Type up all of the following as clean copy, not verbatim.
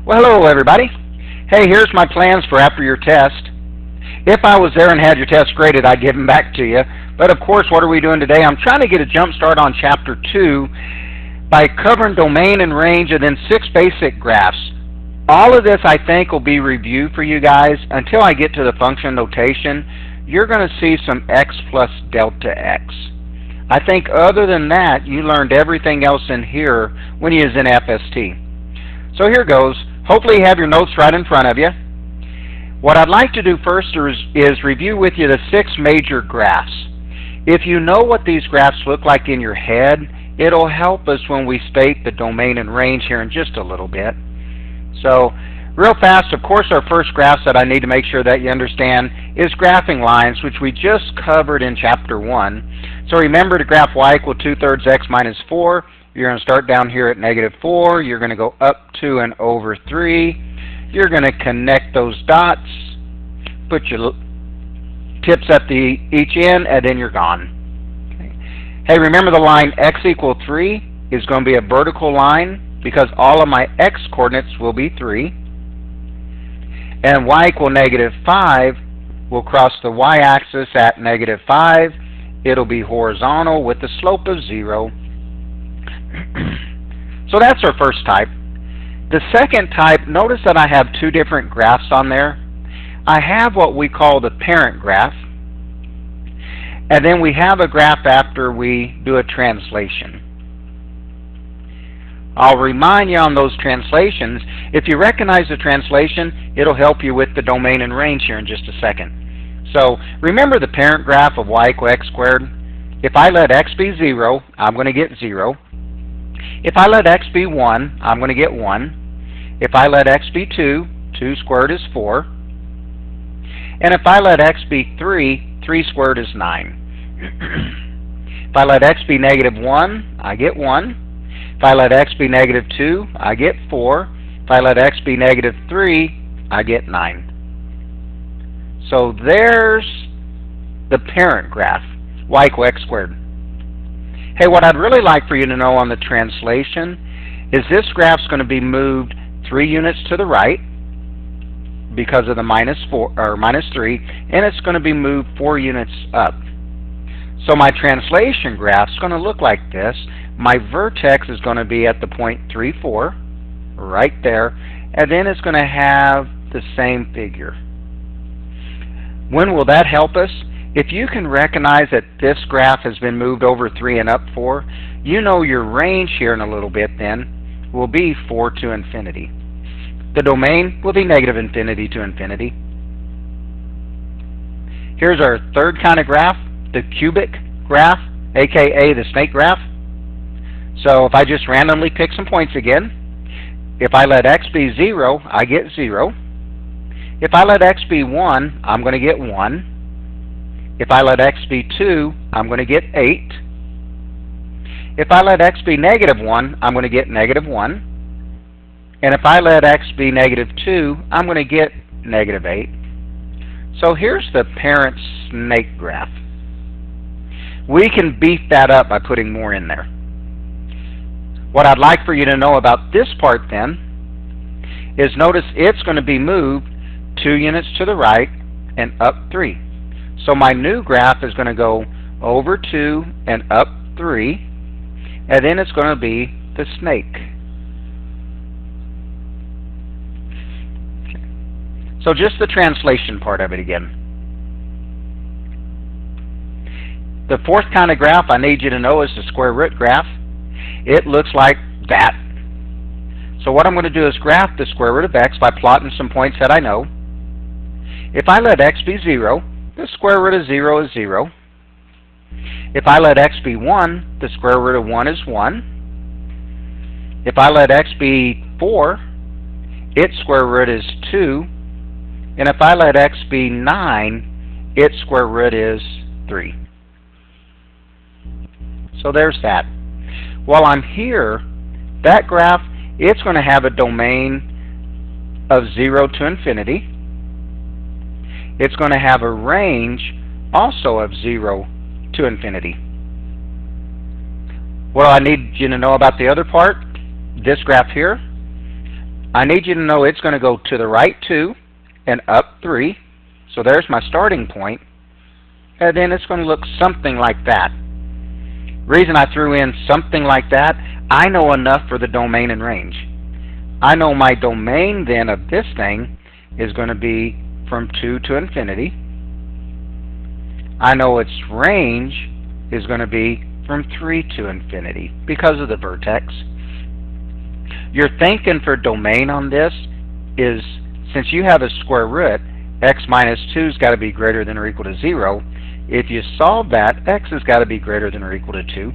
Well, hello everybody. Hey, here's my plans for after your test. If I was there and had your test graded, I'd give them back to you. But of course, what are we doing today? I'm trying to get a jump start on Chapter 2 by covering domain and range and then 6 basic graphs. All of this, I think, will be review for you guys. Until I get to the function notation, you're going to see some x plus delta x. I think other than that, you learned everything else in here when you was in FST. So here goes. Hopefully you have your notes right in front of you. What I'd like to do first is review with you the 6 major graphs. If you know what these graphs look like in your head, it'll help us when we state the domain and range here in just a little bit. So, real fast, of course, our first graphs that I need to make sure that you understand is graphing lines, which we just covered in Chapter 1. So remember to graph y equal 2/3 x minus 4. You're going to start down here at -4. You're going to go up 2 and over 3. You're going to connect those dots, put your tips at each end, and then you're gone. Okay. Hey, remember the line x equal 3 is going to be a vertical line because all of my x coordinates will be 3. And y equal -5 will cross the y-axis at -5. It'll be horizontal with the slope of 0. So that's our first type. The second type, notice that I have 2 different graphs on there. I have what we call the parent graph, and then we have a graph after we do a translation. I'll remind you on those translations, if you recognize the translation, it'll help you with the domain and range here in just a second. So remember the parent graph of y equal x squared? If I let x be 0, I'm going to get 0. If I let x be 1, I'm going to get 1. If I let x be 2, 2 squared is 4. And if I let x be 3, 3 squared is 9. If I let x be -1, I get 1. If I let x be -2, I get 4. If I let x be -3, I get 9. So there's the parent graph, y equal x squared. Hey, what I'd really like for you to know on the translation is this graph's going to be moved 3 units to the right because of the -3, and it's going to be moved 4 units up. So my translation graph's going to look like this. My vertex is going to be at the point 3, 4, right there, and then it's going to have the same figure. When will that help us? If you can recognize that this graph has been moved over 3 and up 4, you know your range here in a little bit then will be 4 to infinity. The domain will be -infinity to infinity. Here's our third kind of graph, the cubic graph, aka the snake graph. So if I just randomly pick some points again, if I let x be 0, I get 0. If I let x be 1, I'm going to get 1. If I let x be 2, I'm going to get 8. If I let x be -1, I'm going to get -1. And if I let x be -2, I'm going to get -8. So here's the parent snake graph. We can beef that up by putting more in there. What I'd like for you to know about this part then is notice it's going to be moved 2 units to the right and up 3. So my new graph is going to go over 2 and up 3, and then it's going to be the snake. Okay. So just the translation part of it again. The fourth kind of graph I need you to know is the square root graph. It looks like that. So what I'm going to do is graph the square root of x by plotting some points that I know. If I let x be 0, the square root of 0 is 0. If I let x be 1, the square root of 1 is 1. If I let x be 4, its square root is 2. And if I let x be 9, its square root is 3. So there's that. While I'm here, that graph, it's going to have a domain of 0 to infinity. It's going to have a range also of 0 to infinity. What do I need you to know about the other part? This graph here. I need you to know it's going to go to the right 2 and up 3. So there's my starting point. And then it's going to look something like that. Reason I threw in something like that, I know enough for the domain and range. I know my domain then of this thing is going to be from 2 to infinity. I know its range is going to be from 3 to infinity because of the vertex. Your thinking for domain on this is, since you have a square root, x minus 2's got to be greater than or equal to 0. If you solve that, x has got to be greater than or equal to 2.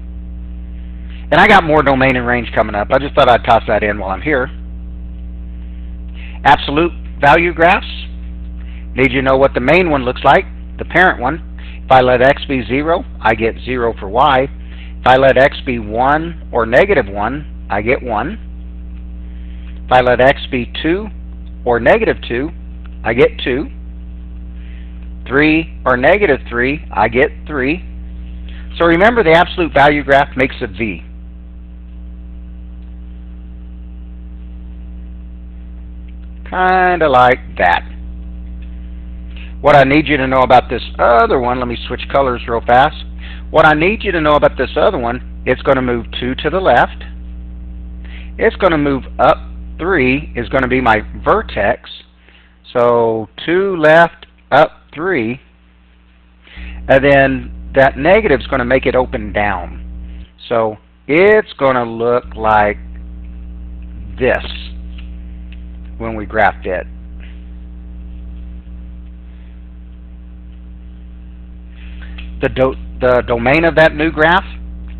And I got more domain and range coming up. I just thought I'd toss that in while I'm here. Absolute value graphs. Need you to know what the main one looks like, the parent one. If I let x be 0, I get 0 for y. If I let x be 1 or negative 1, I get 1. If I let x be 2 or negative 2, I get 2. 3 or negative 3, I get 3. So remember, the absolute value graph makes a V. Kind of like that. What I need you to know about this other one, let me switch colors real fast. What I need you to know about this other one, it's going to move 2 to the left. It's going to move up 3 is going to be my vertex. So 2 left, up 3. And then that negative is going to make it open down. So it's going to look like this when we graph it. The domain of that new graph,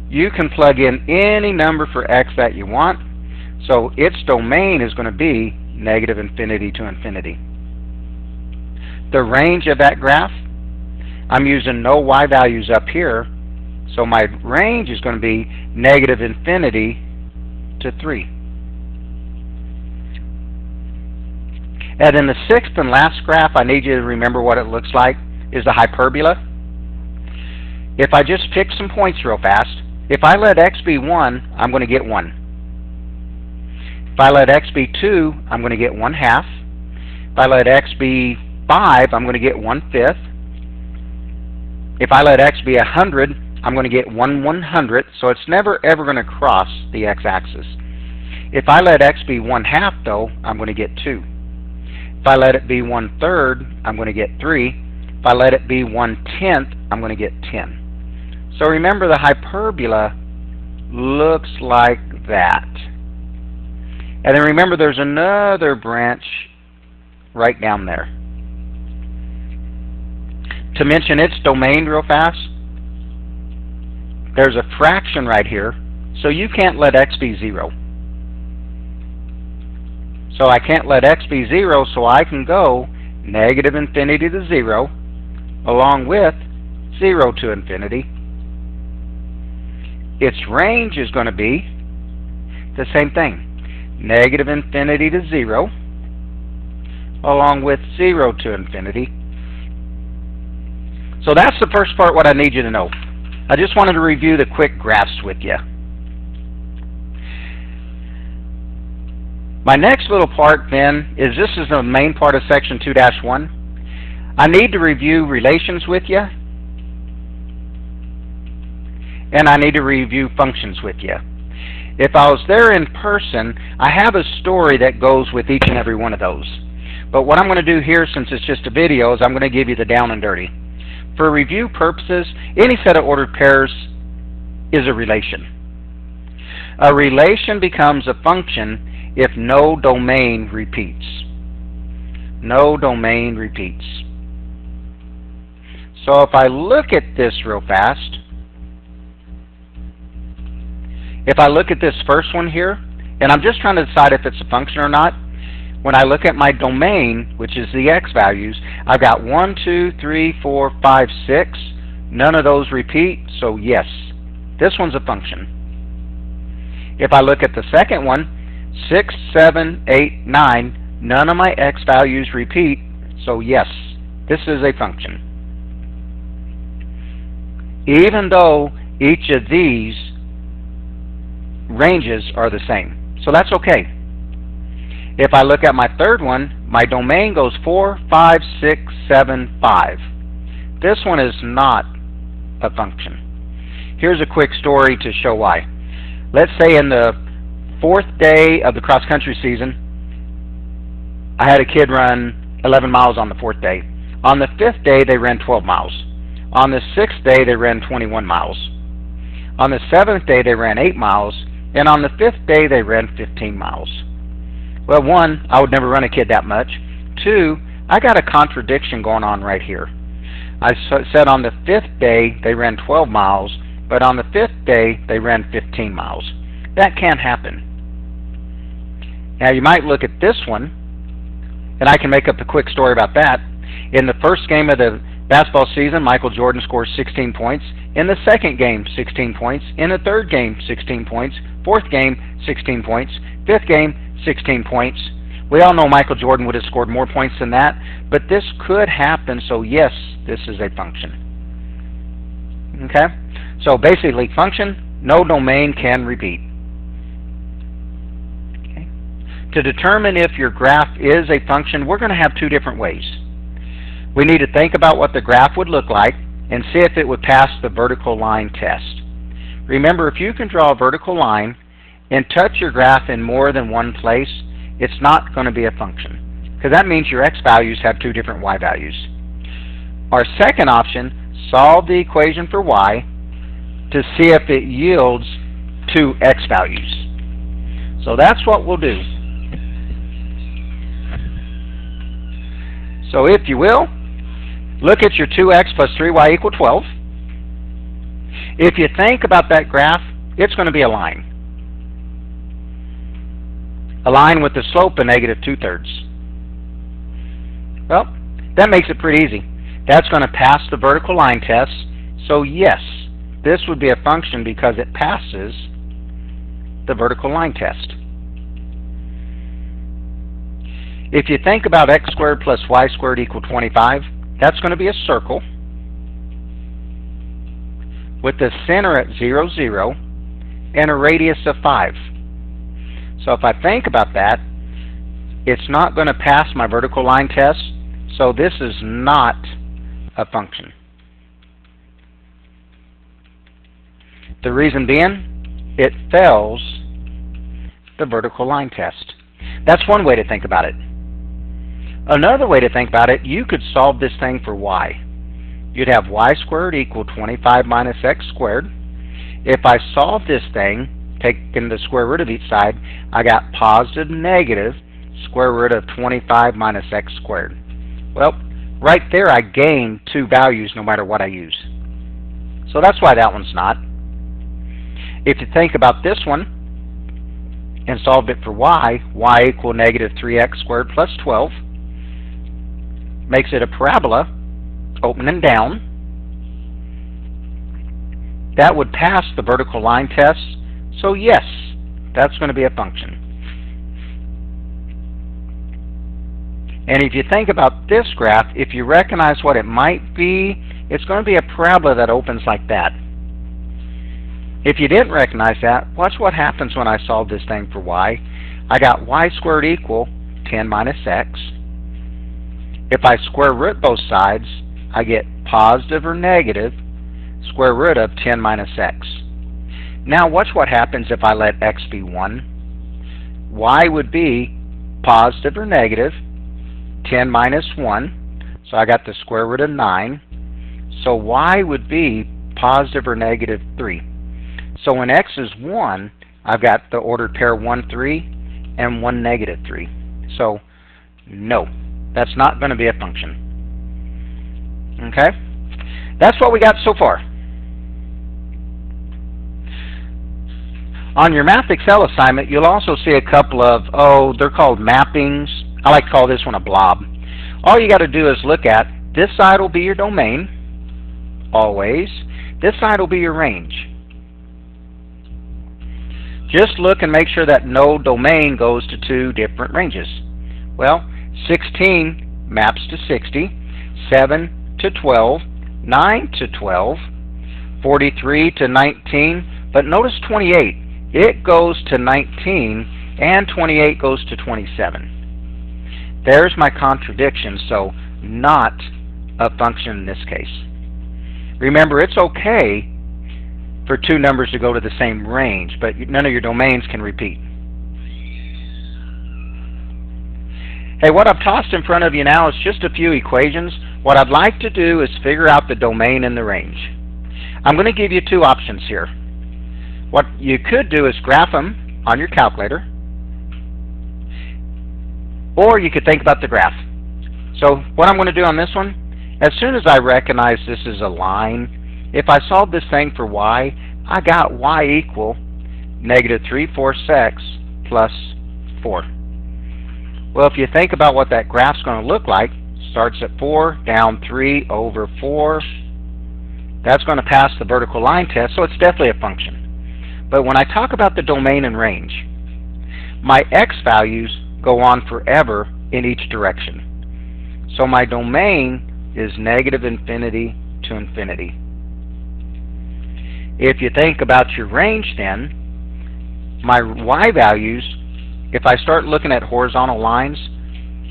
you can plug in any number for x that you want. So its domain is going to be negative infinity to infinity. The range of that graph, I'm using no y values up here, so my range is going to be negative infinity to 3. And then the sixth and last graph, I need you to remember what it looks like, is the hyperbola. If I just pick some points real fast, if I let x be 1, I'm going to get 1. If I let x be 2, I'm going to get 1/2. If I let x be 5, I'm going to get 1/5. If I let x be 100, I'm going to get 1/100th, so it's never ever going to cross the x-axis. If I let x be 1/2, though, I'm going to get 2. If I let it be 1/3, I'm going to get 3. If I let it be 1/10, I'm going to get 10. So remember, the hyperbola looks like that. And then remember, there's another branch right down there. To mention its domain real fast, there's a fraction right here, so you can't let x be 0. So I can't let x be 0, so I can go negative infinity to 0, along with 0 to infinity. Its range is going to be the same thing. Negative infinity to 0, along with 0 to infinity. So that's the first part, what I need you to know. I just wanted to review the quick graphs with you. My next little part then is, this is the main part of section 2-1. I need to review relations with you, and I need to review functions with you. If I was there in person, I have a story that goes with each and every one of those. But what I'm going to do here, since it's just a video, is I'm going to give you the down and dirty. For review purposes, any set of ordered pairs is a relation. A relation becomes a function if no domain repeats. No domain repeats. So if I look at this real fast, if I look at this first one here, and I'm just trying to decide if it's a function or not, when I look at my domain, which is the x values, I've got 1, 2, 3, 4, 5, 6. None of those repeat, so yes, this one's a function. If I look at the second one, 6, 7, 8, 9, none of my x values repeat, so yes, this is a function. Even though each of these ranges are the same. So that's okay. If I look at my third one, my domain goes 4, 5, 6, 7, 5. This one is not a function. Here's a quick story to show why. Let's say in the 4th day of the cross-country season, I had a kid run 11 miles on the 4th day. On the 5th day, they ran 12 miles. On the 6th day, they ran 21 miles. On the 7th day, they ran 8 miles. And on the 5th day, they ran 15 miles. Well, 1, I would never run a kid that much. 2, I got a contradiction going on right here. I said on the 5th day, they ran 12 miles, but on the 5th day, they ran 15 miles. That can't happen. Now, you might look at this one, and I can make up a quick story about that. In the first game of the basketball season, Michael Jordan scores 16 points. In the second game, 16 points. In the third game, 16 points. Fourth game, 16 points. Fifth game, 16 points. We all know Michael Jordan would have scored more points than that, but this could happen, so yes, this is a function. Okay? So basically, function, no domain can repeat. Okay? To determine if your graph is a function, we're going to have two different ways. We need to think about what the graph would look like and see if it would pass the vertical line test. Remember, if you can draw a vertical line and touch your graph in more than one place, it's not going to be a function, because that means your x values have two different y values. Our second option, solve the equation for y to see if it yields two x values. So that's what we'll do. So if you will, look at your 2x plus 3y equal 12. If you think about that graph, it's going to be a line. A line with the slope of negative 2/3. Well, that makes it pretty easy. That's going to pass the vertical line test. So yes, this would be a function because it passes the vertical line test. If you think about x squared plus y squared equal 25, that's going to be a circle with the center at 0, 0 and a radius of 5. So if I think about that, it's not going to pass my vertical line test, so this is not a function. The reason being, it fails the vertical line test. That's one way to think about it. Another way to think about it, you could solve this thing for y. You'd have y squared equal 25 minus x squared. If I solve this thing, taking the square root of each side, I got positive negative square root of 25 minus x squared. Well, right there I gain two values no matter what I use. So that's why that one's not. If you think about this one and solve it for y equal negative 3x squared plus 12, makes it a parabola, opening down. That would pass the vertical line test. So yes, that's going to be a function. And if you think about this graph, if you recognize what it might be, it's going to be a parabola that opens like that. If you didn't recognize that, watch what happens when I solve this thing for y. I got y squared equal 10 minus x. If I square root both sides, I get positive or negative square root of 10 minus x. Now watch what happens if I let x be 1. Y would be positive or negative 10 minus 1. So I got the square root of 9. So y would be positive or negative 3. So when x is 1, I've got the ordered pair 1, 3 and 1, negative 3. So no, that's not going to be a function. Okay? That's what we got so far. On your Math Excel assignment, you'll also see a couple of, they're called mappings. I like to call this one a blob. All you got to do is look at, this side will be your domain, always. This side will be your range. Just look and make sure that no domain goes to two different ranges. Well, 16 maps to 60, 7 to 12, 9 to 12, 43 to 19, but notice 28. It goes to 19 and 28 goes to 27. There's my contradiction, so not a function in this case. Remember, it's okay for two numbers to go to the same range, but none of your domains can repeat. Hey, what I've tossed in front of you now is just a few equations. What I'd like to do is figure out the domain and the range. I'm going to give you two options here. What you could do is graph them on your calculator, or you could think about the graph. So what I'm going to do on this one, as soon as I recognize this is a line, if I solve this thing for y, I got y equal negative 3/4 x plus 4. Well, if you think about what that graph's going to look like, starts at 4, down 3 over 4. That's going to pass the vertical line test, so it's definitely a function. But when I talk about the domain and range, my x values go on forever in each direction. So my domain is negative infinity to infinity. If you think about your range then, my y values, if I start looking at horizontal lines,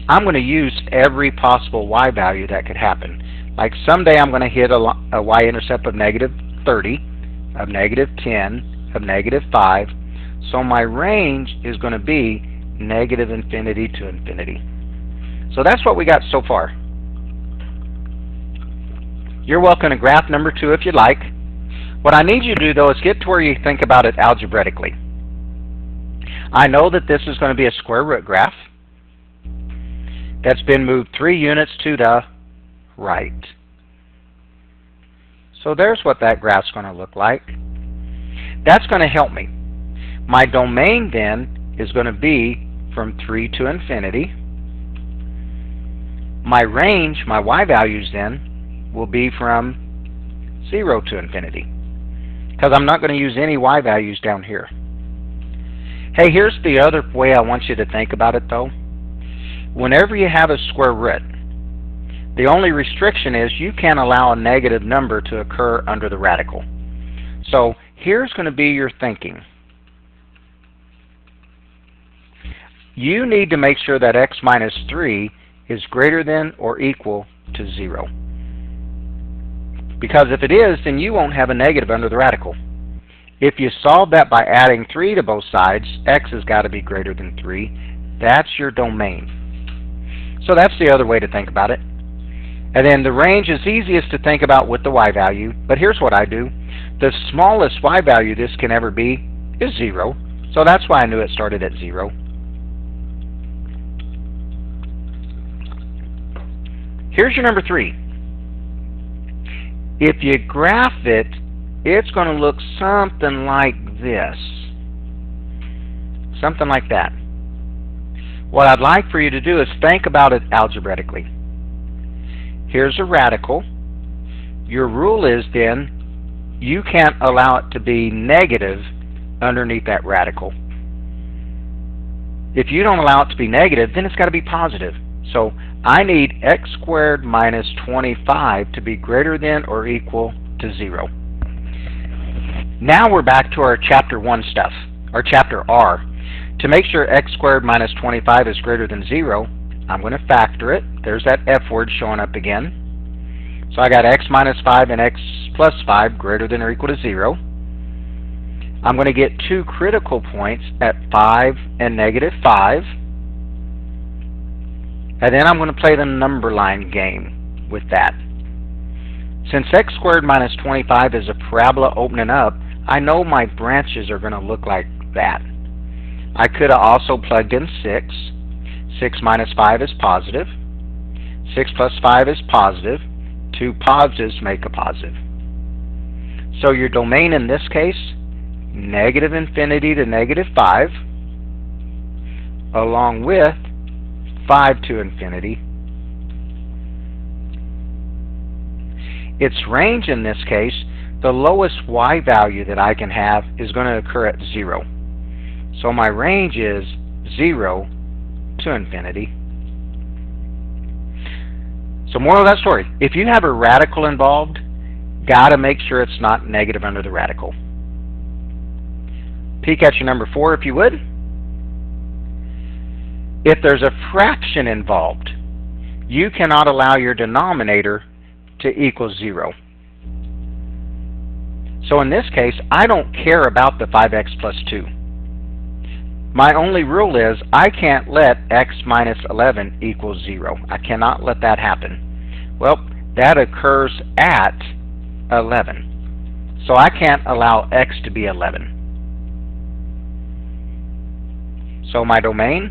I'm going to use every possible y value that could happen. Like someday I'm going to hit a y-intercept of negative 30, of negative 10, of negative 5. So my range is going to be negative infinity to infinity. So that's what we got so far. You're welcome to graph number 2 if you'd like. What I need you to do, though, is get to where you think about it algebraically. I know that this is going to be a square root graph that's been moved 3 units to the right. So there's what that graph's going to look like. That's going to help me. My domain then is going to be from 3 to infinity. My range, my y values then, will be from 0 to infinity, because I'm not going to use any y values down here. Hey, here's the other way I want you to think about it, though. Whenever you have a square root, the only restriction is you can't allow a negative number to occur under the radical. So here's going to be your thinking. You need to make sure that x minus 3 is greater than or equal to 0. Because if it is, then you won't have a negative under the radical. If you solve that by adding 3 to both sides, x has got to be greater than 3. That's your domain. So that's the other way to think about it. And then the range is easiest to think about with the y value, but here's what I do. The smallest y value this can ever be is 0. So that's why I knew it started at 0. Here's your number 3. If you graph it, it's going to look something like this. Something like that. What I'd like for you to do is think about it algebraically. Here's a radical. Your rule is then you can't allow it to be negative underneath that radical. If you don't allow it to be negative, then it's got to be positive. So I need x squared minus 25 to be greater than or equal to 0. Now we're back to our chapter 1 stuff, or chapter R. To make sure x squared minus 25 is greater than 0, I'm going to factor it. There's that f word showing up again. So I got x minus 5 and x plus 5 greater than or equal to 0. I'm going to get 2 critical points at 5 and negative 5. And then I'm going to play the number line game with that. Since x squared minus 25 is a parabola opening up, I know my branches are going to look like that. I could have also plugged in 6. 6 minus 5 is positive. 6 plus 5 is positive. 2 positives make a positive. So your domain in this case, negative infinity to negative 5, along with 5 to infinity. Its range in this case, the lowest y value that I can have is going to occur at 0. So my range is 0 to infinity. So moral of that story, if you have a radical involved, got to make sure it's not negative under the radical. Peek at your number 4 if you would. If there's a fraction involved, you cannot allow your denominator to equal 0. So in this case, I don't care about the 5x plus 2. My only rule is I can't let x minus 11 equal 0. I cannot let that happen. Well, that occurs at 11. So I can't allow x to be 11. So my domain,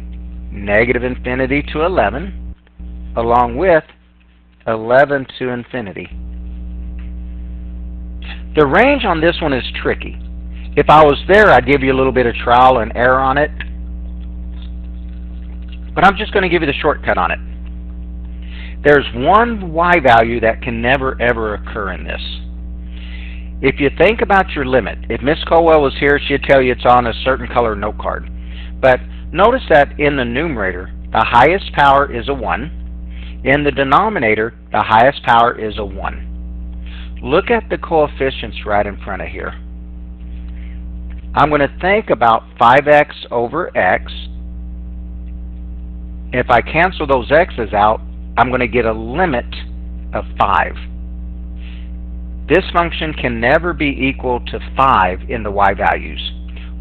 negative infinity to 11, along with 11 to infinity. The range on this one is tricky. If I was there, I'd give you a little bit of trial and error on it. But I'm just going to give you the shortcut on it. There's one y value that can never ever occur in this. If you think about your limit, if Miss Colwell was here, she'd tell you it's on a certain color note card. But notice that in the numerator, the highest power is a 1. In the denominator, the highest power is a 1. Look at the coefficients right in front of here. I'm going to think about 5x over x. If I cancel those x's out, I'm going to get a limit of 5. This function can never be equal to 5 in the y values.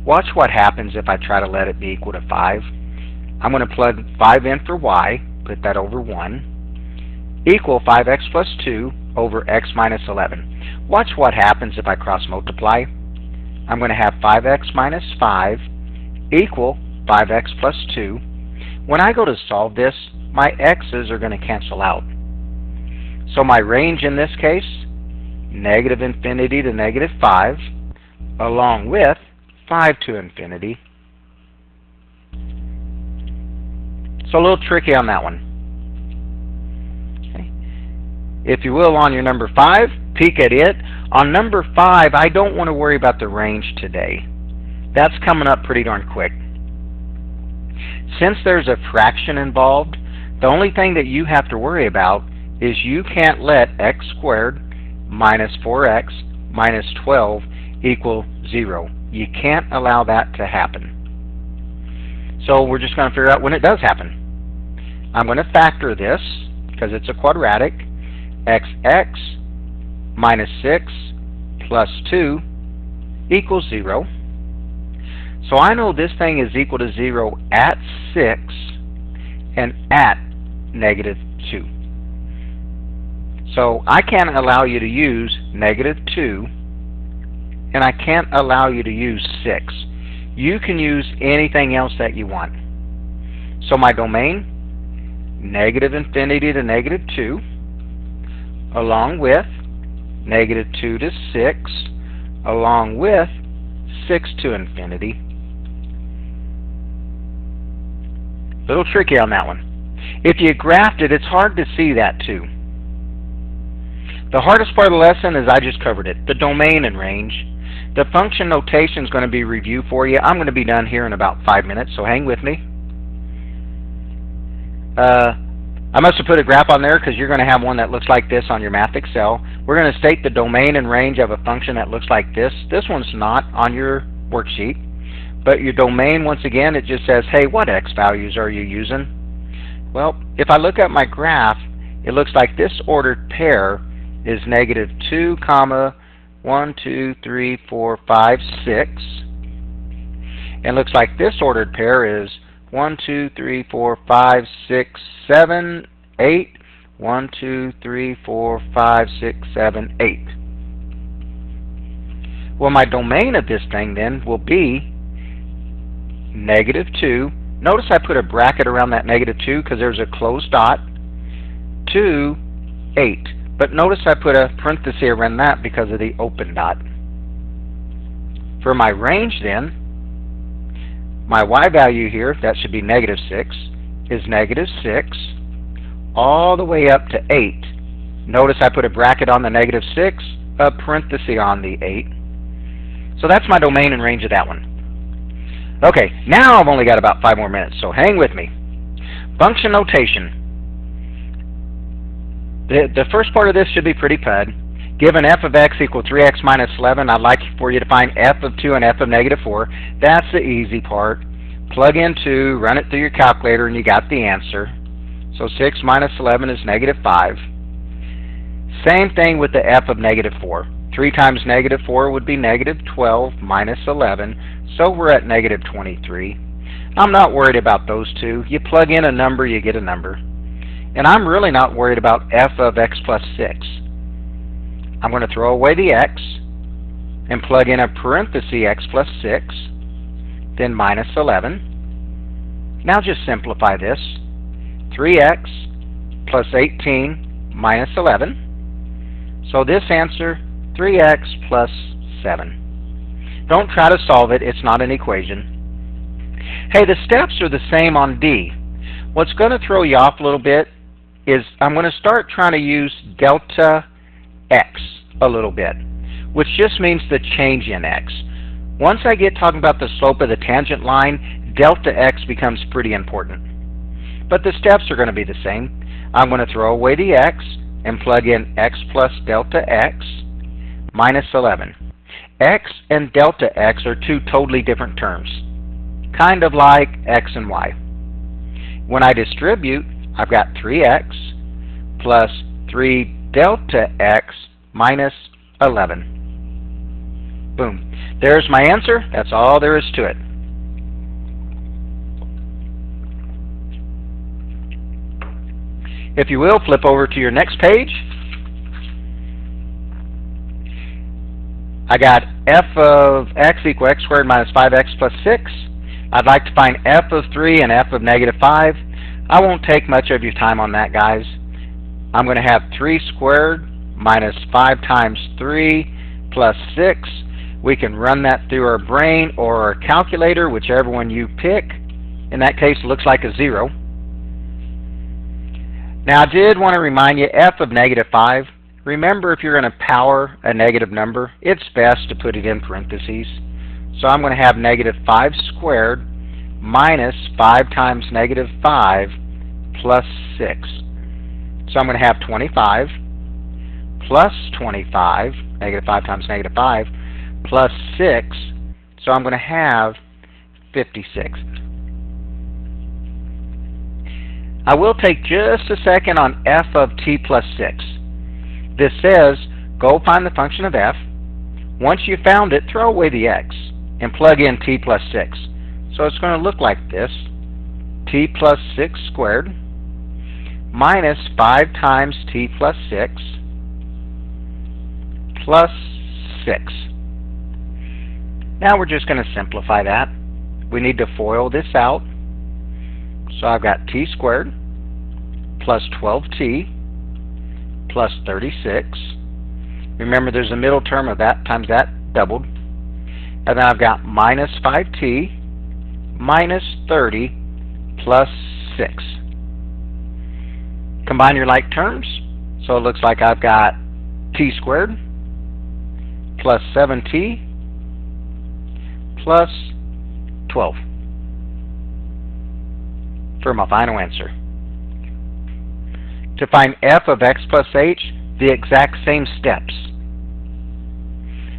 Watch what happens if I try to let it be equal to 5. I'm going to plug 5 in for y, put that over 1, equal 5x plus 2 over x minus 11. Watch what happens if I cross multiply. I'm going to have 5x minus 5 equal 5x plus 2. When I go to solve this, my x's are going to cancel out. So my range in this case, negative infinity to negative 5, along with 5 to infinity. So a little tricky on that one. Okay. If you will, on your number 5, peek at it. On number 5, I don't want to worry about the range today. That's coming up pretty darn quick. Since there's a fraction involved, the only thing that you have to worry about is you can't let x squared minus 4x minus 12 equal 0. You can't allow that to happen. So we're just going to figure out when it does happen. I'm going to factor this, because it's a quadratic, xx minus 6 plus 2 equals 0. So I know this thing is equal to 0 at 6 and at negative 2. So I can't allow you to use negative 2, and I can't allow you to use 6. You can use anything else that you want. So my domain, negative infinity to negative 2, along with negative 2 to 6, along with 6 to infinity. A little tricky on that one. If you graphed it, it's hard to see that too. The hardest part of the lesson is I just covered it, the domain and range. The function notation is going to be reviewed for you. I'm going to be done here in about 5 minutes, so hang with me. I must have put a graph on there because you're going to have one that looks like this on your Math Excel. We're going to state the domain and range of a function that looks like this. This one's not on your worksheet, but your domain, once again, it just says, hey, what x values are you using? Well, if I look at my graph, it looks like this ordered pair is negative 2, 1, 2, 3, 4, 5, 6. And looks like this ordered pair is 1, 2, 3, 4, 5, 6, 7, 8. 1, 2, 3, 4, 5, 6, 7, 8. Well, my domain of this thing then will be negative 2. Notice I put a bracket around that negative 2 because there's a closed dot. 2, 8. But notice I put a parenthesis around that because of the open dot. For my range then, my y value here, that should be negative 6, is negative 6 all the way up to 8. Notice I put a bracket on the negative 6, a parenthesis on the 8. So that's my domain and range of that one. Okay, now I've only got about 5 more minutes, so hang with me. Function notation. The first part of this should be pretty pud. Given f of x equal 3x minus 11, I'd like for you to find f of 2 and f of negative 4. That's the easy part. plug in 2, run it through your calculator, and you got the answer. So 6 minus 11 is negative 5. Same thing with the f of negative 4. 3 times negative 4 would be negative 12 minus 11, so we're at negative 23. I'm not worried about those two. You plug in a number, you get a number. And I'm really not worried about f of x plus 6. I'm going to throw away the x and plug in a parenthesis x plus 6, then minus 11. Now just simplify this. 3x plus 18 minus 11. So this answer, 3x plus 7. Don't try to solve it. It's not an equation. Hey, the steps are the same on D. What's going to throw you off a little bit is I'm going to start trying to use delta x a little bit, which just means the change in x. Once I get talking about the slope of the tangent line, delta x becomes pretty important. But the steps are going to be the same. I'm going to throw away the x and plug in x plus delta x minus 11. X and delta x are two totally different terms, kind of like x and y. When I distribute, I've got 3x plus 3 delta x minus 11. Boom. There's my answer. That's all there is to it. If you will, flip over to your next page. I got f of x equal x squared minus 5x plus 6. I'd like to find f of 3 and f of negative 5. I won't take much of your time on that, guys. I'm going to have 3 squared minus 5 times 3 plus 6. We can run that through our brain or our calculator, whichever one you pick. In that case, it looks like a 0. Now, I did want to remind you, f of negative 5, remember if you're going to power a negative number, it's best to put it in parentheses. So I'm going to have negative 5 squared minus 5 times negative 5 plus 6. So I'm going to have 25 plus 25, negative 5 times negative 5, plus 6. So I'm going to have 56. I will take just a second on f of t plus 6. This says, go find the function of f. Once you've found it, throw away the x and plug in t plus 6. So it's going to look like this. T plus 6 squared minus 5 times t plus 6 plus 6. Now we're just going to simplify that. We need to FOIL this out. So I've got t squared plus 12t plus 36. Remember, there's a middle term of that times that doubled. And then I've got minus 5t minus 30 plus 6. Combine your like terms. So it looks like I've got t squared plus 7t plus 12 for my final answer. To find f of x plus h, the exact same steps.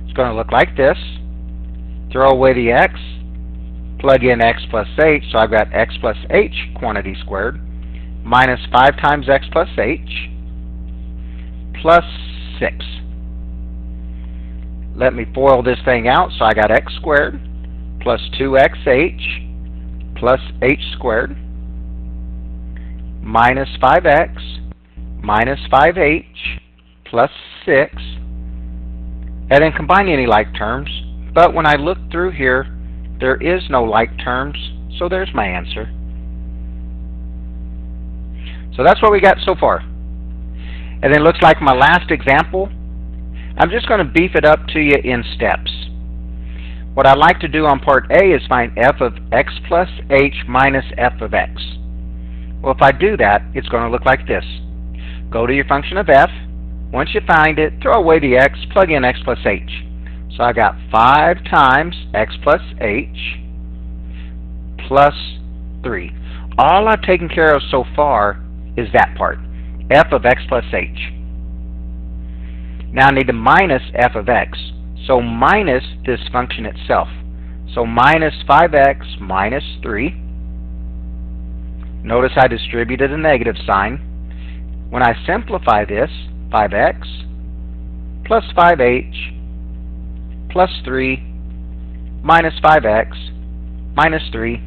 It's going to look like this. Throw away the x, plug in x plus h, so I've got x plus h quantity squared, minus 5 times x plus h, plus 6. Let me FOIL this thing out, so I got x squared plus 2xh plus h squared minus 5x minus 5h plus 6, and then combine any like terms. But when I look through here, there is no like terms, so there's my answer. So that's what we got so far. And then it looks like my last example, I'm just going to beef it up to you in steps. What I'd like to do on part A is find f of x plus h minus f of x. Well, if I do that, it's going to look like this. Go to your function of f. Once you find it, throw away the x, plug in x plus h. So I got 5 times x plus h plus 3. All I've taken care of so far is that part, f of x plus h. Now I need to minus f of x, so minus this function itself. So minus 5x minus 3. Notice I distributed a negative sign. When I simplify this, 5x plus 5h plus 3 minus 5x minus 3.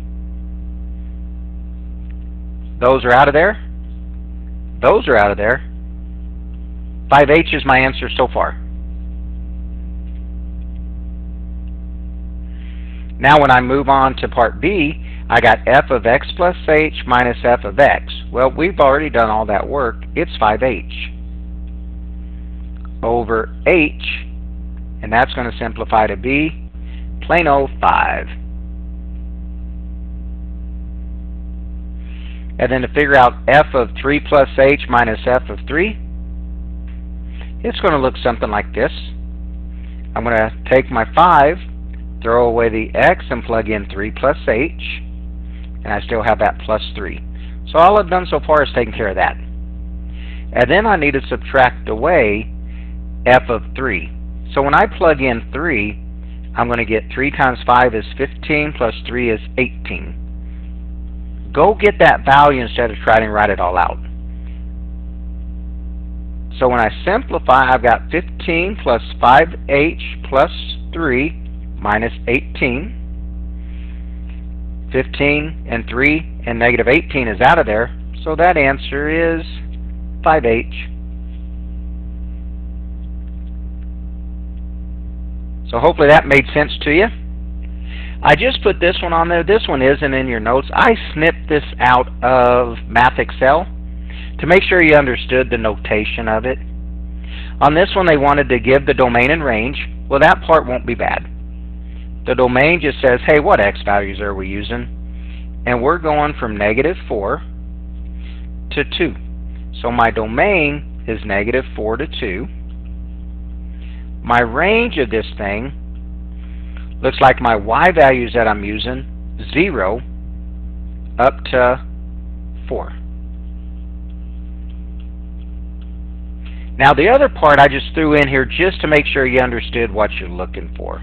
Those are out of there. Those are out of there. 5h is my answer so far. Now when I move on to part B, I got f of x plus h minus f of x. Well, we've already done all that work. It's 5h over h, and that's going to simplify to be plain old 5. And then to figure out f of 3 plus h minus f of 3, it's going to look something like this. I'm going to take my 5, throw away the x, and plug in 3 plus h, and I still have that plus 3. So all I've done so far is taken care of that. And then I need to subtract away f of 3. So when I plug in 3, I'm going to get 3 times 5 is 15 plus 3 is 18. Go get that value instead of trying to write it all out. So when I simplify, I've got 15 plus 5h plus 3 minus 18. 15 and 3 and negative 18 is out of there, so that answer is 5h. So hopefully that made sense to you. I just put this one on there. This one isn't in your notes. I snipped this out of Math Excel to make sure you understood the notation of it. On this one, they wanted to give the domain and range. Well, that part won't be bad. The domain just says, hey, what x values are we using? And we're going from negative 4 to 2. So my domain is negative 4 to 2. My range of this thing looks like my y values that I'm using, 0 up to 4. Now the other part I just threw in here just to make sure you understood what you're looking for.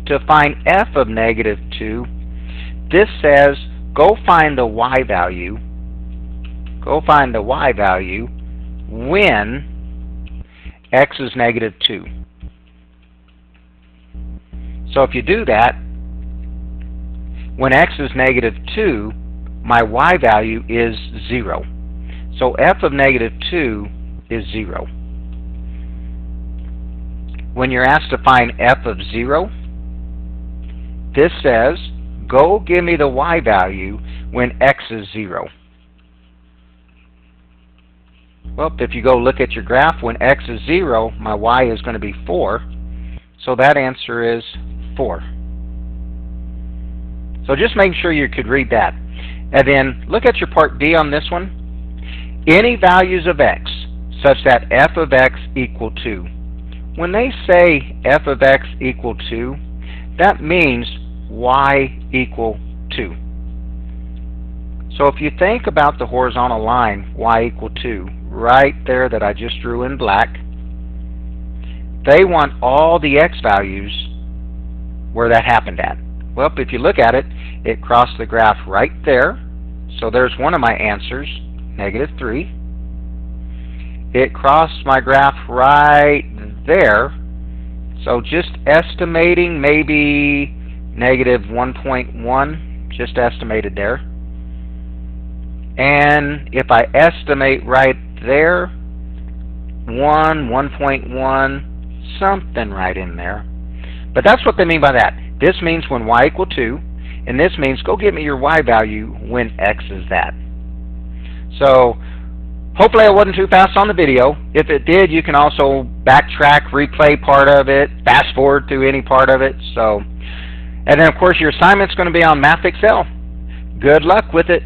To find f of negative 2, this says go find the y value. Go find the y value when x is negative 2. So if you do that, when x is negative 2, my y value is 0. So f of negative 2 is 0. When you're asked to find f of 0, this says, go give me the y value when x is 0. Well, if you go look at your graph, when x is 0, my y is going to be 4. So that answer is 4. So just making sure you could read that. And then look at your part D on this one. Any values of x such that f of x equal 2. When they say f of x equal 2, that means y equal 2. So if you think about the horizontal line, y equal 2, right there that I just drew in black, they want all the x values where that happened at. Well, if you look at it, it crossed the graph right there. So there's one of my answers, negative 3. It crossed my graph right there. So just estimating maybe negative 1.1, just estimated there. And if I estimate right there, 1.1, something right in there. But that's what they mean by that. This means when y equal 2, and this means go get me your y value when x is that. So hopefully I wasn't too fast on the video. If it did, you can also backtrack, replay part of it, fast forward through any part of it. So, and then of course your assignment's going to be on Math Excel. Good luck with it.